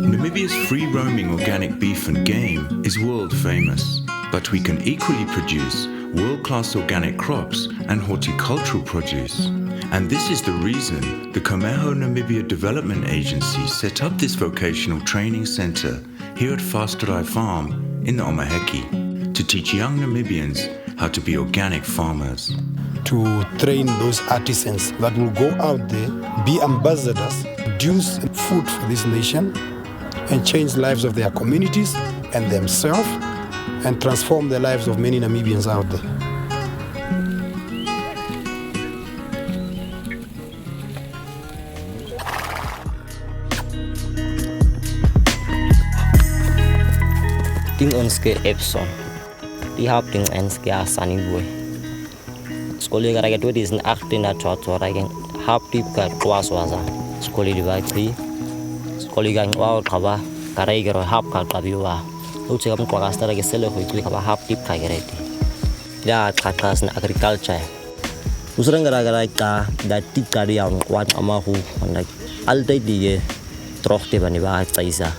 Namibia's free-roaming organic beef and game is world famous, but we can equally produce world-class organic crops and horticultural produce. And this is the reason the Komeho Namibia Development Agency set up this vocational training center here at Vasdraai Farm in the Omaheki to teach young Namibians how to be organic farmers. To train those artisans that will go out there, be ambassadors, produce food for this nation, and change the lives of their communities and themselves, and transform the lives of many Namibians out there. Ding ons ke Epson. Die help ding ons ke asani boy. Skole ga raga 2018 na tsotso raga help deep ka kwaswaza. Skole di ba tri. Skole ga ngwa qaba ka raga ro help ka qabiwa. Utse ka mqwa ka stara ke sele go itwi ka ba help deep ka gereti. Ya qaqas na agriculture. Usranga raga ka da tikari ya ngwa amahu like alday die trochte bani ba tsaisa.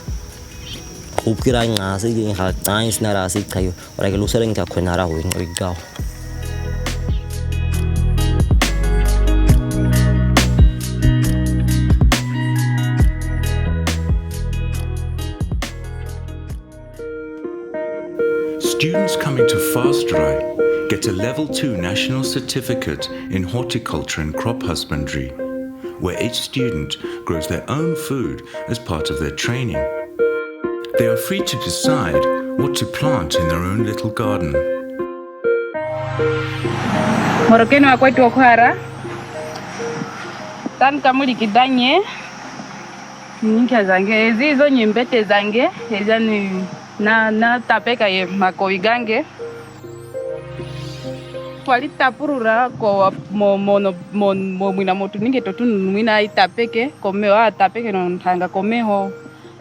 Ukira nga se ging ha science na ra se kayo ora ke lusering ka khonara ho ngigao. Students coming to Vasdraai get a Level 2 National Certificate in Horticulture and Crop Husbandry, where each student grows their own food as part of their training. They are free to decide what to plant in their own little garden. Morokeni wa kwetu okwara. Tan kamuli kidanye. Ninka zange ezizo nyimbete zange ezani na tapeka ye makoigange. Walitapurura ko mono mwina motu ninge totunu mwina itapeke Komeho tapeke no ntanga Komeho.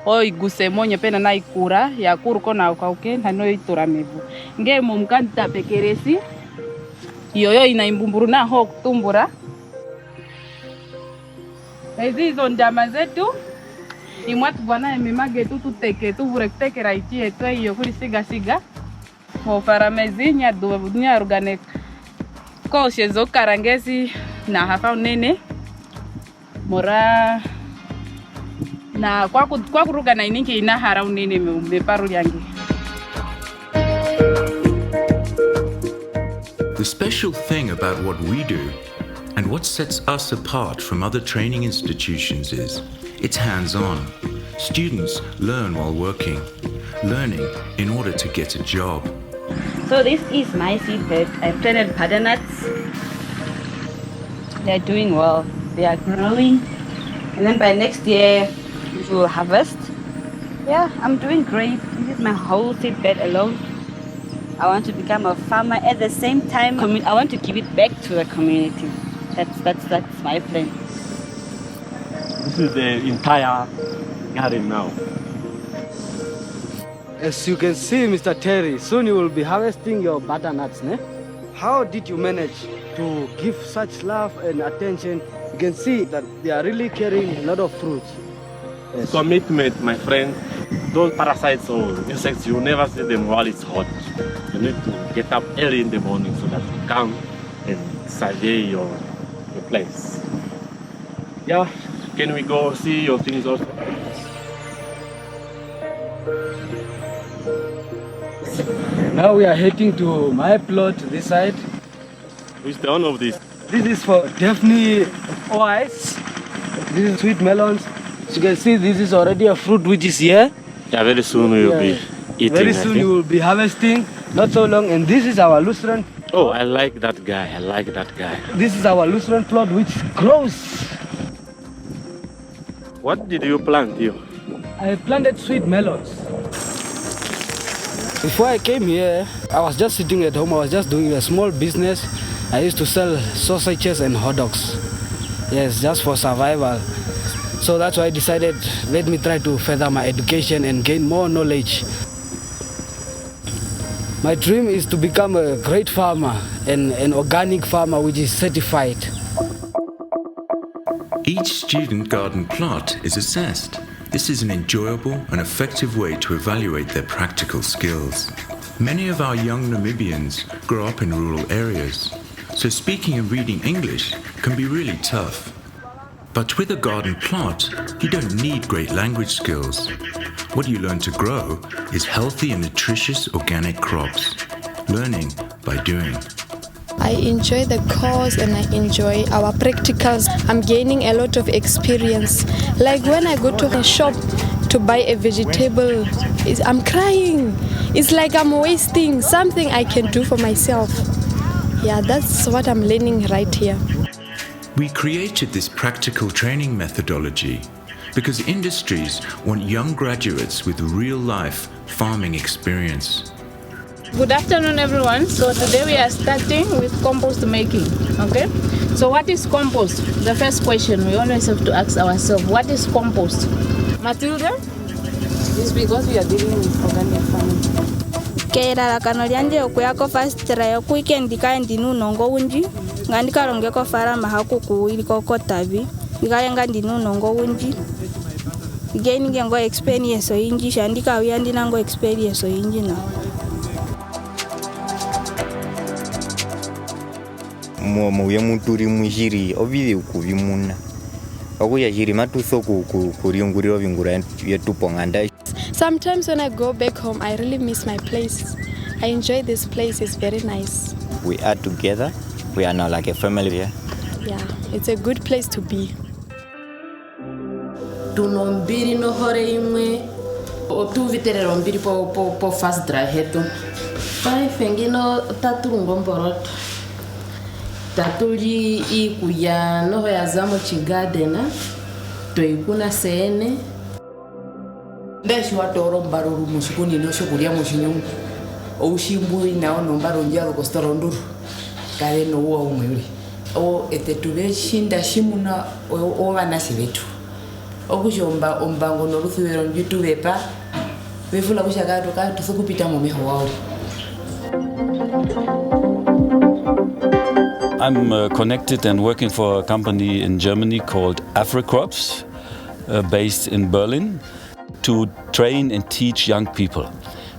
Oi guse monye pena na ikura ya kuruko na ukauke hano itura mevu nge mumkanta pekeresi yoyo ina imbumburu na ho kutumbura hizo ndama zetu imwatu bwana emimage tu tuteke tu burekteke raiti eto iyo kuri siga ho faramezi nya dunya organic ko shezo karangesi na hafa unene mora na kwa kuruga na ininki ina harau nini meparu yangi. The special thing about what we do and what sets us apart from other training institutions is it's hands-on. Students learn while working, learning in order to get a job. So this is my seedbed. I've planted butternut. They're doing well. They are growing. And then by next year, we will harvest. Yeah, I'm doing great. This is my whole seedbed alone. I want to become a farmer at the same time. I want to give it back to the community. That's my plan. This is the entire garden now. As you can see, Mr. Terry, soon you will be harvesting your butternuts, ne? How did you manage to give such love and attention? You can see that they are really carrying a lot of fruits. Yes. Commitment, my friend. Those parasites or insects, you never see them while it's hot. You need to get up early in the morning so that you come and survey your place. Yeah, can we go see your things also? Now we are heading to my plot this side. Which the owner of this? This is for Daphne ois. This is sweet melons. As you can see, this is already a fruit which is here. Yeah, very soon we will be eating. Very soon you will be harvesting. Not so long. And this is our lucerne. Oh, I like that guy. I like that guy. This is our lucerne plot which grows. What did you plant here? I planted sweet melons. Before I came here, I was just sitting at home. I was just doing a small business. I used to sell sausages and hot dogs. Yes, just for survival. So that's why I decided, let me try to further my education and gain more knowledge. My dream is to become a great farmer and an organic farmer which is certified. Each student garden plot is assessed. This is an enjoyable and effective way to evaluate their practical skills. Many of our young Namibians grow up in rural areas, so speaking and reading English can be really tough. But with a garden plot, you don't need great language skills. What you learn to grow is healthy and nutritious organic crops. Learning by doing. I enjoy the course and I enjoy our practicals. I'm gaining a lot of experience. Like when I go to a shop to buy a vegetable, I'm crying. It's like I'm wasting something I can do for myself. Yeah, that's what I'm learning right here. We created this practical training methodology because industries want young graduates with real-life farming experience. Good afternoon, everyone. So today we are starting with compost making, okay? So what is compost? The first question we always have to ask ourselves, what is compost? Matilda? It's because we are dealing with organic farming. Keira kano lyanje okuyako Vasdraai kuikendika ndinu nongo unji ngandika rongeko fara mahaku kuiliko kotavi ikayenga ndinu nongo unji gaining ngo experience inji shandika uyandina ngo experience inji na muye muturi mujiri ovidi ukuvimuna okuya jiri matuso kuriunguriro vingura yetupo nganda. Sometimes when I go back home, I really miss my place. I enjoy this place, it's very nice. We are together, we are now like a family here. Yeah, it's a good place to be. Tunombiri no hore imwe otuviterero mbiri po Vasdraai hetu. Pai fengino taturungomborot. Tatuli ikuya no ya zamo chigadena. Toikuna sene. Ndeshi watoro mbaruru mushikuni no shokuria mushinyungu. Oshimbu inao no mbaro njalo kostoro nduru. Kale no uwa umwe. O etetube shinda shimuna o banasi betu. Okujomba ombango no ruthwero YouTube pa. Wefula kushaka toka tusukupita mu meho wao. I'm connected and working for a company in Germany called africrops, based in Berlin, to train and teach young people.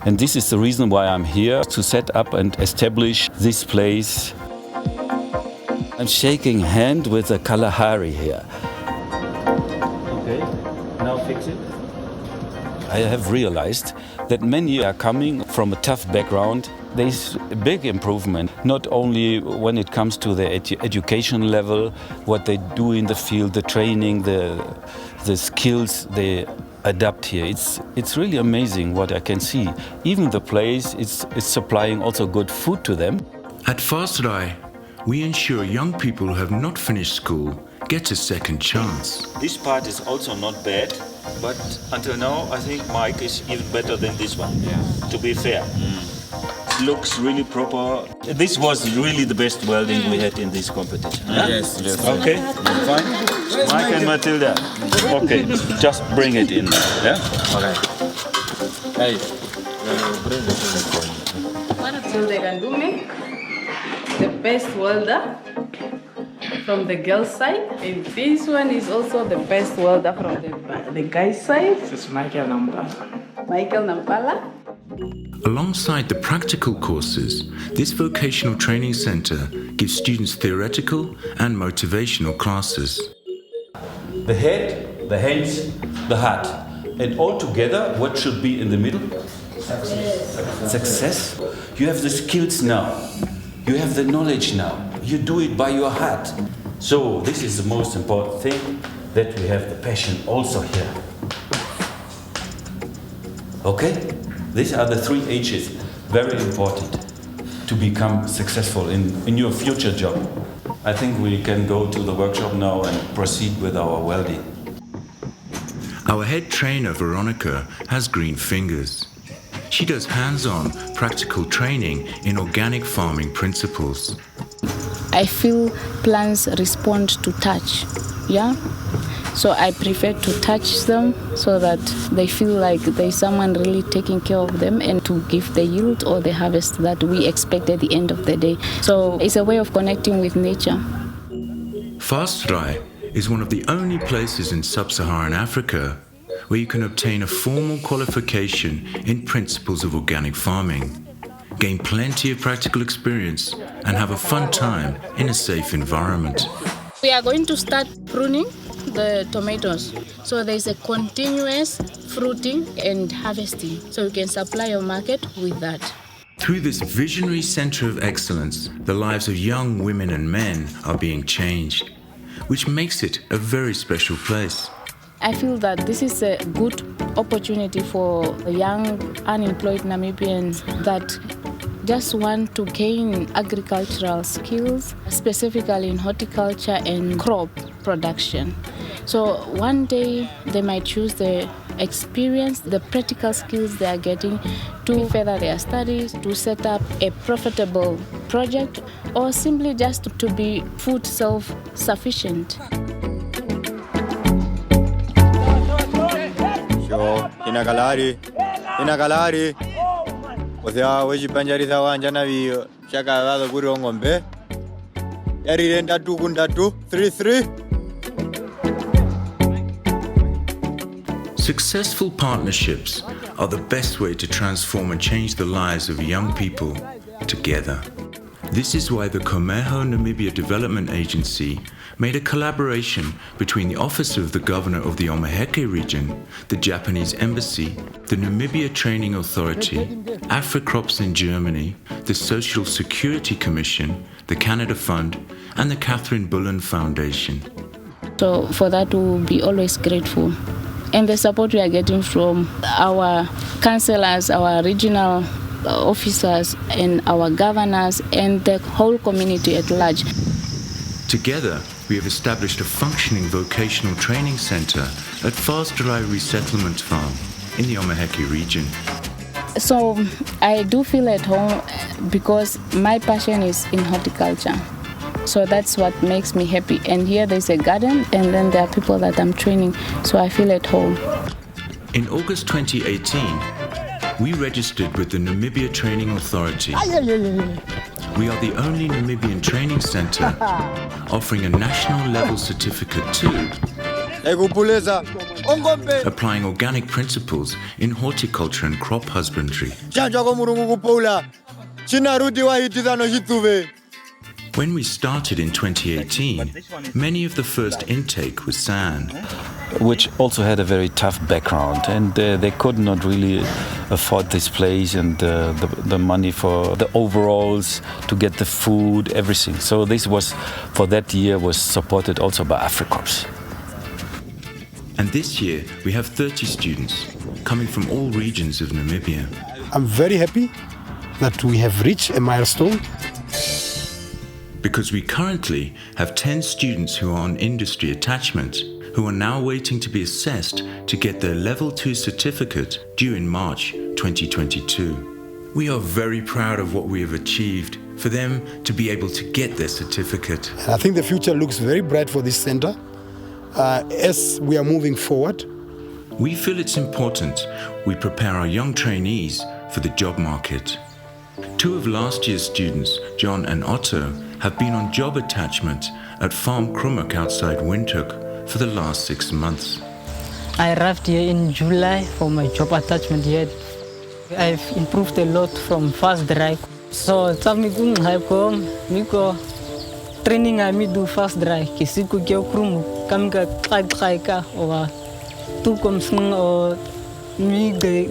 And this is the reason why I'm here, to set up and establish this place. I'm shaking hand with a Kalahari here. Okay, now fix it. I have realized that many are coming from a tough background. There's a big improvement, not only when it comes to the education level, what they do in the field, the training, the skills they adapt here. It's really amazing what I can see. Even the place is supplying also good food to them. At Vasdraai, we ensure young people who have not finished school get a second chance. This part is also not bad, but until now I think Mike is even better than this one, to be fair. Looks really proper. This was really the best welding we had in this competition. Huh? Yes. Okay, fine. Mike and Matilda. Okay, just bring it in. Yeah? Okay. Hey, bring it in. So they can do me the best welder from the girl's side, and this one is also the best welder from the guy's side. This is Michael Nampala. Alongside the practical courses, this vocational training center gives students theoretical and motivational classes. The head, the hands, the heart. And all together, what should be in the middle? Success. You have the skills now. You have the knowledge now. You do it by your heart. So this is the most important thing, that we have the passion also here. Okay? These are the 3 H's, very important to become successful in your future job. I think we can go to the workshop now and proceed with our welding. Our head trainer, Veronica, has green fingers. She does hands-on practical training in organic farming principles. I feel plants respond to touch, So I prefer to touch them so that they feel like there's someone really taking care of them and to give the yield or the harvest that we expect at the end of the day. So it's a way of connecting with nature. Vasdraai is one of the only places in Sub-Saharan Africa where you can obtain a formal qualification in principles of organic farming, gain plenty of practical experience, and have a fun time in a safe environment. We are going to start pruning the tomatoes. So there's a continuous fruiting and harvesting. So you can supply your market with that. Through this visionary center of excellence, the lives of young women and men are being changed, which makes it a very special place. I feel that this is a good opportunity for young unemployed Namibians that just want to gain agricultural skills, specifically in horticulture and crop production. So one day they might choose the experience, the practical skills they are getting to further their studies, to set up a profitable project, or simply just to be food self-sufficient. Inakalari. O sea, weji panjariza wanja na viyo. Shaka vado kuri ongombe. Yari renda 3-3. Successful partnerships are the best way to transform and change the lives of young people together. This is why the Komeho Namibia Development Agency made a collaboration between the Office of the Governor of the Omaheke region, the Japanese Embassy, the Namibia Training Authority, africrops in Germany, the Social Security Commission, the Canada Fund, and the Catherine Bullen Foundation. So for that, we'll be always grateful. And the support we are getting from our councillors, our regional officers, and our governors, and the whole community at large. Together, we have established a functioning vocational training center at Vasdraai Resettlement Farm in the Omaheke region. So I do feel at home because my passion is in horticulture. So that's what makes me happy. And here there's a garden, and then there are people that I'm training, so I feel at home. In August 2018, we registered with the Namibia Training Authority. We are the only Namibian training center offering a national level certificate too, applying organic principles in horticulture and crop husbandry. When we started in 2018, many of the first intake was San, which also had a very tough background, and they could not really afford this place and the money for the overalls, to get the food, everything. So this was, for that year, was supported also by africrops. And this year we have 30 students coming from all regions of Namibia. I'm very happy that we have reached a milestone, because we currently have 10 students who are on industry attachment, who are now waiting to be assessed to get their Level 2 certificate due in March 2022. We are very proud of what we have achieved for them to be able to get their certificate. And I think the future looks very bright for this center as we are moving forward. We feel it's important we prepare our young trainees for the job market. 2 of last year's students, John and Otto, have been on job attachment at Farm Krumuk outside Windhoek for the last 6 months. I arrived here in July for my job attachment here. I've improved a lot from Vasdraai. So miko training I do Vasdraai. Kisiku kyo Krumuk kamika kaika or tukom sing or mi de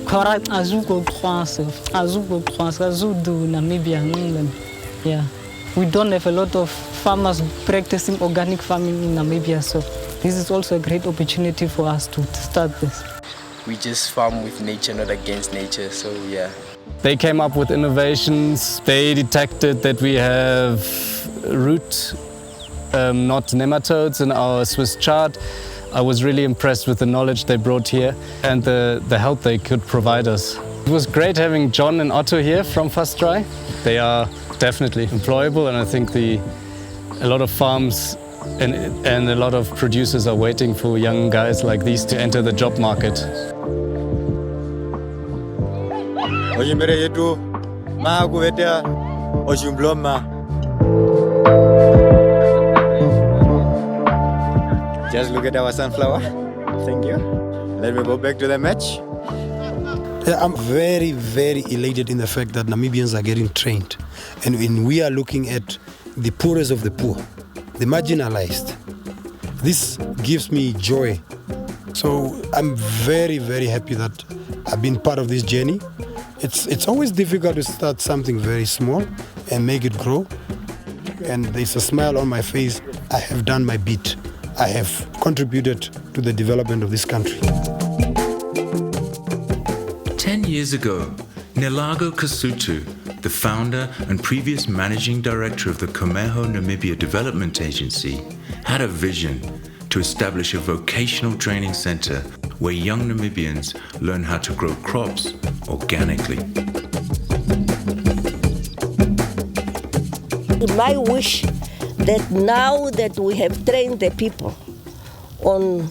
korat azuko croissant azudu Namibia England. Yeah. We don't have a lot of farmers practicing organic farming in Namibia, so this is also a great opportunity for us to start this. We just farm with nature, not against nature, so yeah. They came up with innovations. They detected that we have root, not nematodes, in our Swiss chart. I was really impressed with the knowledge they brought here and the help they could provide us. It was great having John and Otto here from Vasdraai. They are definitely employable, and I think a lot of farms and a lot of producers are waiting for young guys like these to enter the job market. Just look at our sunflower. Thank you. Let me go back to the match. Yeah, I'm very, very elated in the fact that Namibians are getting trained. And when we are looking at the poorest of the poor, the marginalized, this gives me joy. So I'm very, very happy that I've been part of this journey. It's always difficult to start something very small and make it grow. And there's a smile on my face. I have done my bit. I have contributed to the development of this country. 10 years ago, Nelago Kasutu, the founder and previous managing director of the Komeho Namibia Development Agency, had a vision to establish a vocational training center where young Namibians learn how to grow crops organically. My wish that now that we have trained the people on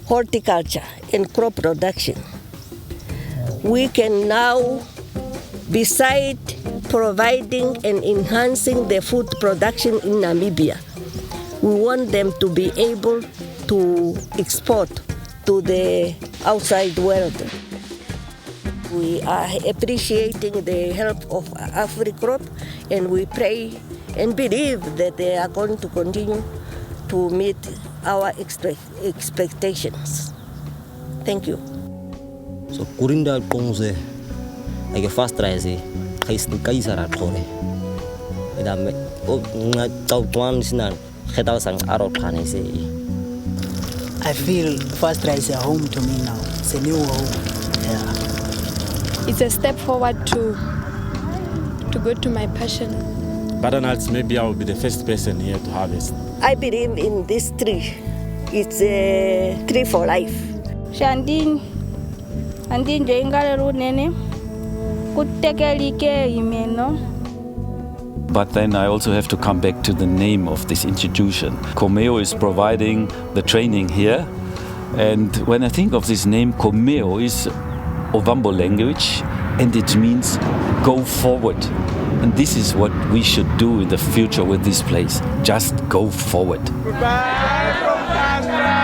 horticulture and crop production, we can now, beside providing and enhancing the food production in Namibia, we want them to be able to export to the outside world. We are appreciating the help of africrops, and we pray and believe that they are going to continue to meet our expectations. Thank you. So kurinda kongze age Vasdraai ze kaisa ra tlhole ida me o nga tawtwan sina khedal sang aro thane se. I feel Vasdraai is a home to me now. It's a new home. Yeah. It's a step forward to go to my passion. Butternut, maybe I will be the first person here to harvest. I believe in this tree. It's a tree for life. Shandin jengale runene kutekelike imeno. But then I also have to come back to the name of this institution. Komeho is providing the training here. And when I think of this name, Komeho is Ovambo language, and it means go forward. And this is what we should do in the future with this place. Just go forward. Goodbye from Vasdraai.